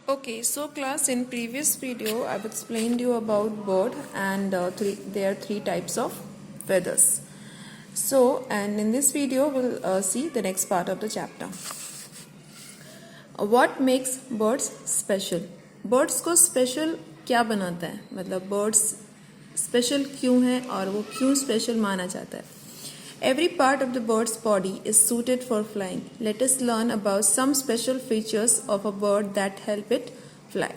Okay, so class, in previous video I've explained you about bird and there are three types of feathers. So, and in this video we'll see the next part of the chapter. What makes birds special? Birds को special क्या बनाता है, मतलब birds special क्यों है और वो क्यों special माना जाता है? Every part of the bird's body is suited for flying. Let us learn about some special features of a bird that help it fly.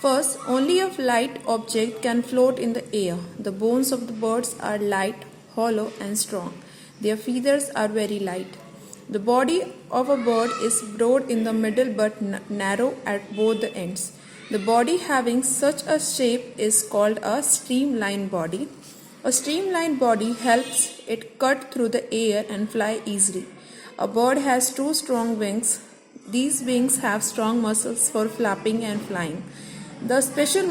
First, only a light object can float in the air. The bones of the birds are light, hollow and strong. Their feathers are very light. The body of a bird is broad in the middle but narrow at both the ends. The body having such a shape is called a streamlined body. A streamlined body helps it cut through the air and fly easily. A bird has two strong wings. These wings have strong muscles for flapping and flying. The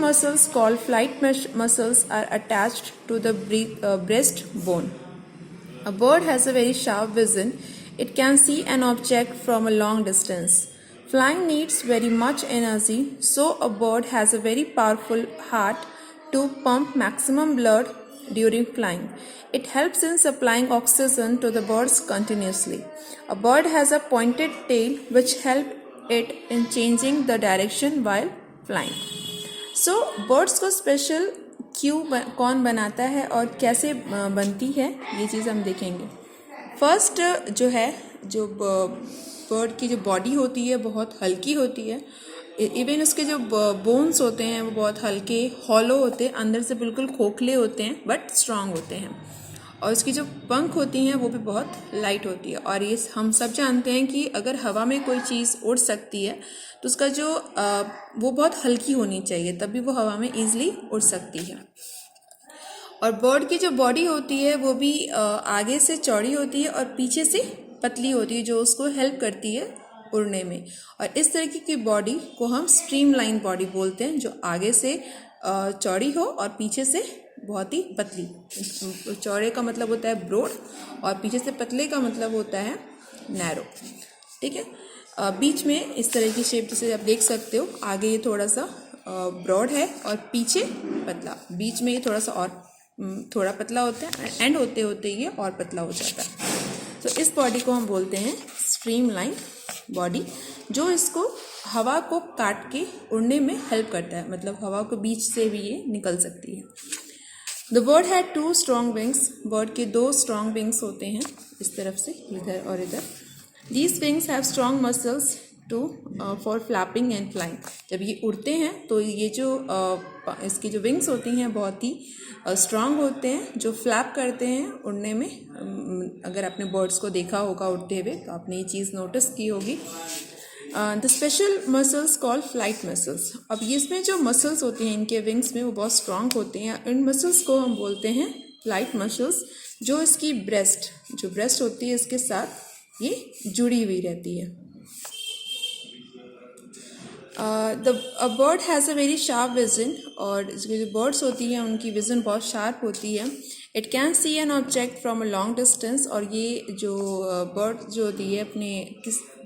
muscles called flight muscles are attached to the breastbone. A bird has a very sharp vision. It can see an object from a long distance. Flying needs very much energy, so a bird has a very powerful heart to pump maximum blood during flying. It helps in supplying oxygen to the birds continuously. A bird has a pointed tail which helps it in changing the direction while flying. So, birds को special कौन बनाता है और कैसे बनती है, ये चीज़ हम देखेंगे. फर्स्ट जो बर्ड की जो बॉडी होती है बहुत हल्की होती है. इवन उसके जो बोन्स होते हैं वो बहुत हल्के, हॉलो होते हैं, अंदर से बिल्कुल खोखले होते हैं बट स्ट्रांग होते हैं. और उसकी जो पंख होती हैं वो भी बहुत लाइट होती है. और ये हम सब जानते हैं कि अगर हवा में कोई चीज़ उड़ सकती है तो उसका जो वो बहुत हल्की होनी चाहिए, तभी वो हवा में ईजिली उड़ सकती है. और बर्ड की जो बॉडी होती है वो भी आगे से चौड़ी होती है और पीछे से पतली होती है, जो उसको हेल्प करती है उड़ने में. और इस तरीके की बॉडी को हम स्ट्रीमलाइन बॉडी बोलते हैं, जो आगे से चौड़ी हो और पीछे से बहुत ही पतली. चौड़े का मतलब होता है ब्रॉड और पीछे से पतले का मतलब होता है नैरो. ठीक है, बीच में इस तरह की शेप जैसे आप देख सकते हो, आगे ये थोड़ा सा ब्रॉड है और पीछे पतला. बीच में ये थोड़ा पतला होता है, एंड होते होते ये और पतला हो जाता है. तो इस बॉडी को हम बोलते हैं स्ट्रीमलाइन बॉडी, जो इसको हवा को काट के उड़ने में हेल्प करता है, मतलब हवा को बीच से भी ये निकल सकती है. The bird had two strong wings. Bird के दो स्ट्रॉन्ग विंग्स होते हैं, इस तरफ से इधर और इधर. These wings have strong muscles for flapping and flying. जब ये उड़ते हैं तो ये जो इसकी जो विंग्स होती हैं बहुत ही स्ट्रॉन्ग होते हैं, जो फ्लैप करते हैं उड़ने में. अगर आपने बर्ड्स को देखा होगा उड़ते हुए तो आपने ये चीज़ नोटिस की होगी. The special muscles called flight muscles. अब ये इसमें जो मसल्स होती हैं इनके विंग्स में वो बहुत स्ट्रॉन्ग होते हैं. इन मसल्स को हम बोलते हैं फ्लाइट मसल्स, जो इसकी ब्रेस्ट होती है इसके साथ ये जुड़ी हुई रहती है. A bird has a very sharp vision. और जो बर्ड्स होती हैं उनकी विज़न बहुत शार्प होती है. It can see an object from a long distance. और ये जो बर्ड जो होती है अपने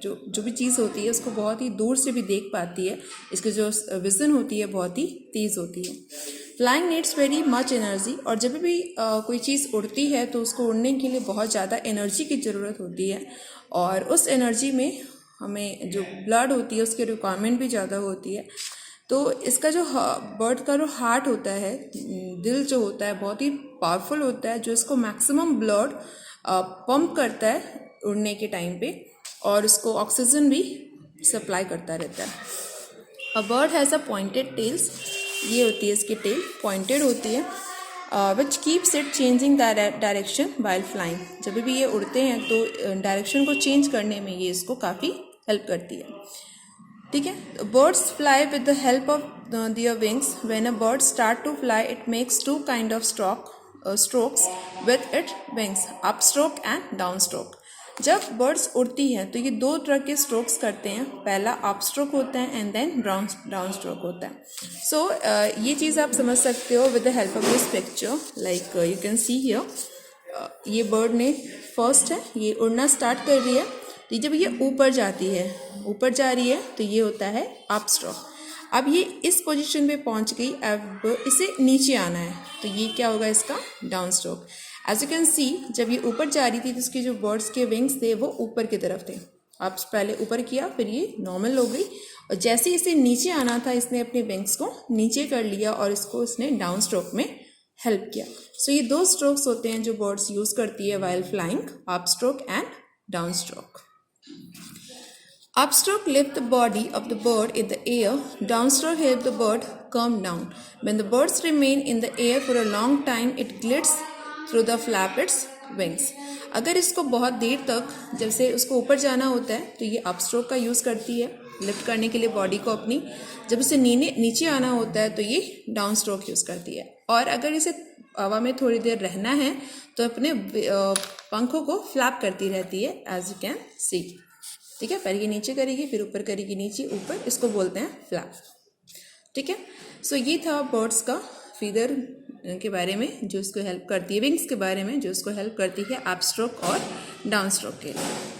जो भी चीज़ होती है उसको बहुत ही दूर से भी देख पाती है. इसकी जो विज़न होती है बहुत ही तेज़ होती है. Flying needs very much energy. और जब भी कोई चीज़ उड़ती है तो उसको उड़ने के लिए बहुत ज़्यादा एनर्जी की ज़रूरत होती है. और उस एनर्जी में हमें जो ब्लड होती है उसकी रिक्वायरमेंट भी ज़्यादा होती है. तो इसका जो बर्ड का जो हार्ट होता है, दिल जो होता है बहुत ही पावरफुल होता है, जो इसको मैक्सिमम ब्लड पंप करता है उड़ने के टाइम पे और उसको ऑक्सीजन भी सप्लाई करता रहता है. A bird has a pointed tails. ये होती है इसकी टेल, पॉइंटेड होती है, which keeps it changing direction while flying. जब भी ये उड़ते हैं तो डायरेक्शन को चेंज करने में ये इसको काफ़ी हेल्प करती है. ठीक है, birds fly with the help of their wings. When a bird start to fly it makes two kind of strokes with it wings, up stroke and down stroke. जब बर्ड्स उड़ती हैं तो ये दो तरह के स्ट्रोक्स करते हैं. पहला अप स्ट्रोक होता है एंड देन डाउन स्ट्रोक होता है. सो ये चीज़ आप समझ सकते हो with the help of this picture. Like you can see here, ये बर्ड ने फर्स्ट है, ये उड़ना स्टार्ट कर रही है तो जब ये ऊपर जाती है, ऊपर जा रही है, तो ये होता है अप स्ट्रोक। अब ये इस पोजीशन पे पहुंच गई, अब इसे नीचे आना है, तो ये क्या होगा इसका down stroke. As you can see, जब ये ऊपर जा रही थी तो इसके जो बर्ड्स के विंग्स थे वो ऊपर की तरफ थे। अब पहले ऊपर किया, फिर ये नॉर्मल हो गई, और जैसे इसे नीचे आना था इसने अपने विंग्स को नीचे कर लिया और इसको इसने डाउन स्ट्रोक में हेल्प किया। सो ये दो स्ट्रोक्स होते हैं जो बर्ड्स यूज करती है while flying, up stroke and down stroke. Upstroke lift the body of the bird in the air. Downstroke help the bird come down. When the birds remain in the air for a long time, it glides through the flap its wings. अगर इसको बहुत देर तक जैसे उसको ऊपर जाना होता है तो ये अपस्ट्रोक का यूज़ करती है लिफ्ट करने के लिए बॉडी को अपनी। जब इसे नीचे आना होता है तो ये डाउन स्ट्रोक यूज़ करती है। और अगर इसे हवा में थोड़ी देर रहना है तो अपने पंखों को फ्लैप करती रहती है, एज यू कैन सी। ठीक है, पहले ये नीचे करेगी, फिर ऊपर करेगी, नीचे ऊपर, इसको बोलते हैं फ्लैप। ठीक है, सो ये था बर्ड्स का फीदर के बारे में जो उसको हेल्प करती है, विंग्स के बारे में जो उसको हेल्प करती है अप स्ट्रोक और डाउन स्ट्रोक के लिए।